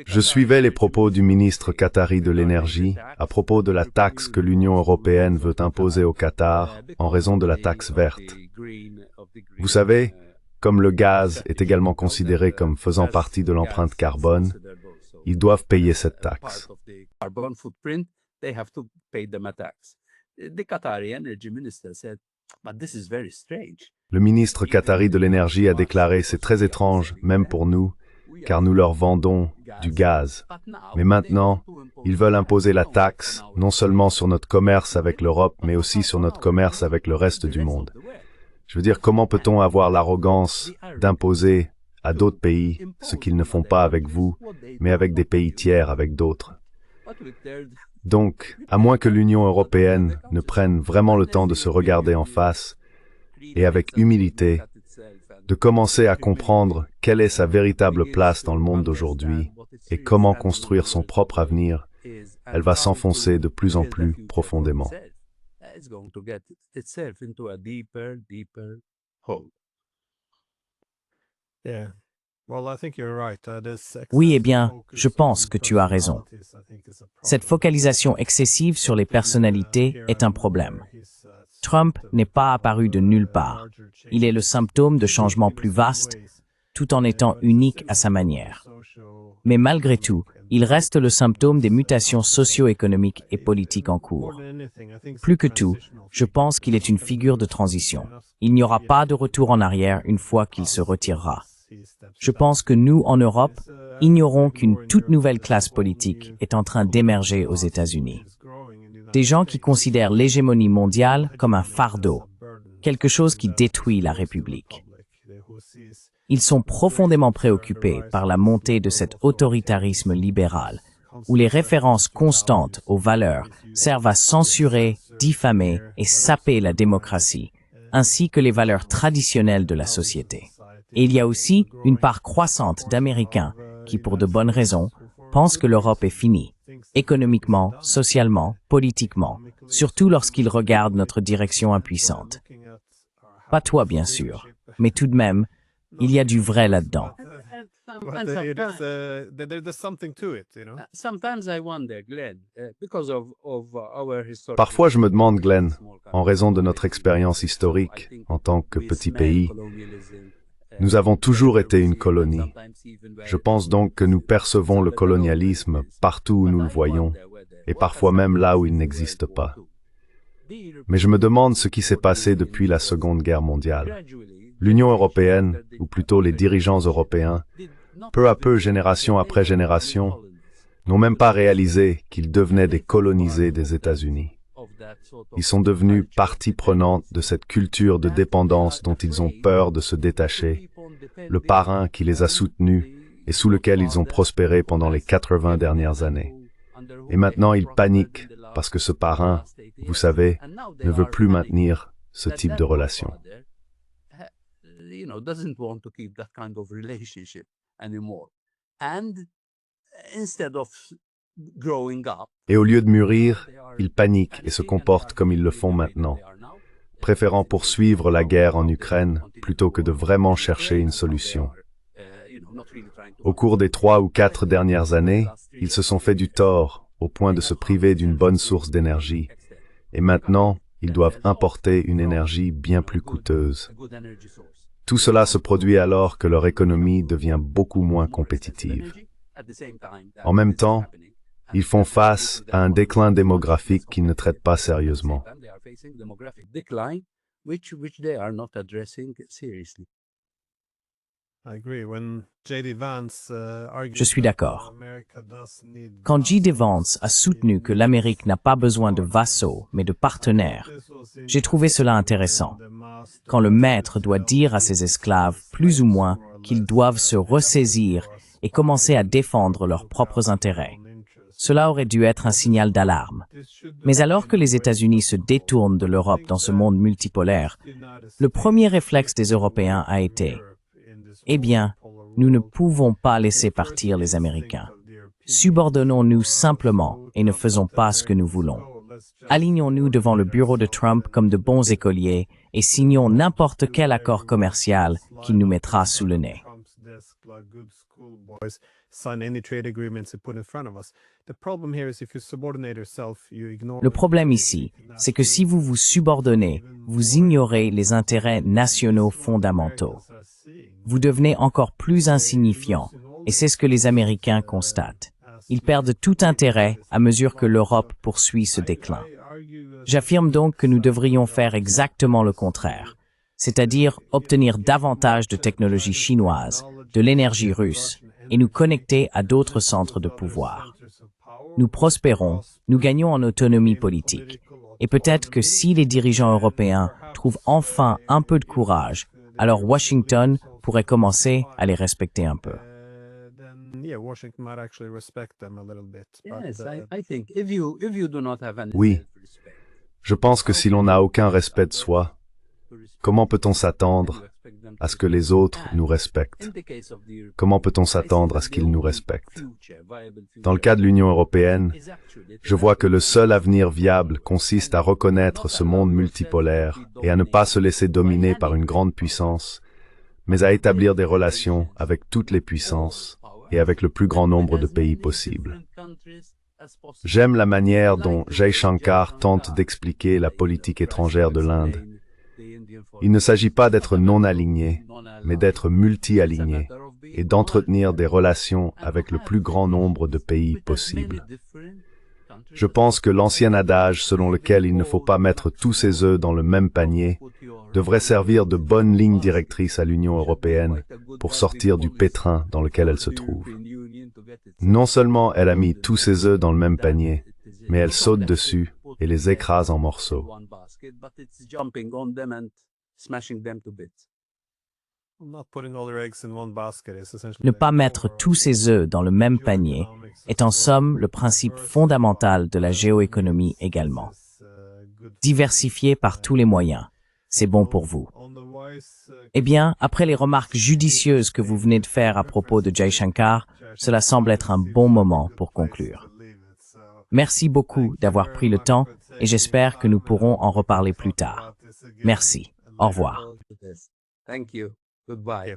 je suivais les propos du ministre qatari de l'énergie à propos de la taxe que l'Union européenne veut imposer au Qatar en raison de la taxe verte. Vous savez, comme le gaz est également considéré comme faisant partie de l'empreinte carbone, ils doivent payer cette taxe. Le ministre qatari de l'énergie a déclaré « C'est très étrange, même pour nous, car nous leur vendons du gaz. Mais maintenant, ils veulent imposer la taxe, non seulement sur notre commerce avec l'Europe, mais aussi sur notre commerce avec le reste du monde. » Je veux dire, comment peut-on avoir l'arrogance d'imposer à d'autres pays ce qu'ils ne font pas avec vous, mais avec des pays tiers, avec d'autres? Donc, à moins que l'Union européenne ne prenne vraiment le temps de se regarder en face, et avec humilité, de commencer à comprendre quelle est sa véritable place dans le monde d'aujourd'hui et comment construire son propre avenir, elle va s'enfoncer de plus en plus profondément. Oui, eh bien, je pense que tu as raison. Cette focalisation excessive sur les personnalités est un problème. Trump n'est pas apparu de nulle part. Il est le symptôme de changements plus vastes, tout en étant unique à sa manière. Mais malgré tout, il reste le symptôme des mutations socio-économiques et politiques en cours. Plus que tout, je pense qu'il est une figure de transition. Il n'y aura pas de retour en arrière une fois qu'il se retirera. Je pense que nous, en Europe, ignorons qu'une toute nouvelle classe politique est en train d'émerger aux États-Unis. Des gens qui considèrent l'hégémonie mondiale comme un fardeau, quelque chose qui détruit la République. Ils sont profondément préoccupés par la montée de cet autoritarisme libéral, où les références constantes aux valeurs servent à censurer, diffamer et saper la démocratie, ainsi que les valeurs traditionnelles de la société. Et il y a aussi une part croissante d'Américains qui, pour de bonnes raisons, pensent que l'Europe est finie, économiquement, socialement, politiquement, surtout lorsqu'ils regardent notre direction impuissante. Pas toi, bien sûr, mais tout de même, il y a du vrai là-dedans. Parfois, je me demande, Glenn, en raison de notre expérience historique en tant que petit pays, nous avons toujours été une colonie. Je pense donc que nous percevons le colonialisme partout où nous le voyons, et parfois même là où il n'existe pas. Mais je me demande ce qui s'est passé depuis la Seconde Guerre mondiale. L'Union européenne, ou plutôt les dirigeants européens, peu à peu, génération après génération, n'ont même pas réalisé qu'ils devenaient des colonisés des États-Unis. Ils sont devenus partie prenante de cette culture de dépendance dont ils ont peur de se détacher, le parrain qui les a soutenus et sous lequel ils ont prospéré pendant les 80 dernières années. Et maintenant, ils paniquent parce que ce parrain, vous savez, ne veut plus maintenir ce type de relation. Et au lieu de mûrir, ils paniquent et se comportent comme ils le font maintenant, préférant poursuivre la guerre en Ukraine plutôt que de vraiment chercher une solution. Au cours des 3 ou 4 dernières années, ils se sont fait du tort au point de se priver d'une bonne source d'énergie. Et maintenant, ils doivent importer une énergie bien plus coûteuse. Tout cela se produit alors que leur économie devient beaucoup moins compétitive. En même temps, ils font face à un déclin démographique qu'ils ne traitent pas sérieusement. Je suis d'accord. Quand J.D. Vance a soutenu que l'Amérique n'a pas besoin de vassaux, mais de partenaires, j'ai trouvé cela intéressant. Quand le maître doit dire à ses esclaves, plus ou moins, qu'ils doivent se ressaisir et commencer à défendre leurs propres intérêts. Cela aurait dû être un signal d'alarme. Mais alors que les États-Unis se détournent de l'Europe dans ce monde multipolaire, le premier réflexe des Européens a été « Eh bien, nous ne pouvons pas laisser partir les Américains. Subordonnons-nous simplement et ne faisons pas ce que nous voulons. Alignons-nous devant le bureau de Trump comme de bons écoliers et signons n'importe quel accord commercial qu'il nous mettra sous le nez. » Le problème ici, c'est que si vous vous subordonnez, vous ignorez les intérêts nationaux fondamentaux. Vous devenez encore plus insignifiant, et c'est ce que les Américains constatent. Ils perdent tout intérêt à mesure que l'Europe poursuit ce déclin. J'affirme donc que nous devrions faire exactement le contraire, c'est-à-dire obtenir davantage de technologies chinoises, de l'énergie russe, et nous connecter à d'autres centres de pouvoir. Nous prospérons, nous gagnons en autonomie politique. Et peut-être que si les dirigeants européens trouvent enfin un peu de courage, alors Washington pourrait commencer à les respecter un peu. Oui, je pense que si l'on n'a aucun respect de soi, comment peut-on s'attendre à ce que les autres nous respectent? Comment peut-on s'attendre à ce qu'ils nous respectent? Dans le cas de l'Union européenne, je vois que le seul avenir viable consiste à reconnaître ce monde multipolaire et à ne pas se laisser dominer par une grande puissance, mais à établir des relations avec toutes les puissances et avec le plus grand nombre de pays possible. J'aime la manière dont Jaishankar tente d'expliquer la politique étrangère de l'Inde. Il ne s'agit pas d'être non aligné, mais d'être multi-aligné et d'entretenir des relations avec le plus grand nombre de pays possible. Je pense que l'ancien adage selon lequel il ne faut pas mettre tous ses œufs dans le même panier devrait servir de bonne ligne directrice à l'Union européenne pour sortir du pétrin dans lequel elle se trouve. Non seulement elle a mis tous ses œufs dans le même panier, mais elle saute dessus et les écrase en morceaux. Ne pas mettre tous ses œufs dans le même panier est en somme le principe fondamental de la géoéconomie également. Diversifier par tous les moyens, c'est bon pour vous. Eh bien, après les remarques judicieuses que vous venez de faire à propos de Jaishankar, cela semble être un bon moment pour conclure. Merci beaucoup d'avoir pris le temps et j'espère que nous pourrons en reparler plus tard. Merci. Au revoir. Thank you. Goodbye.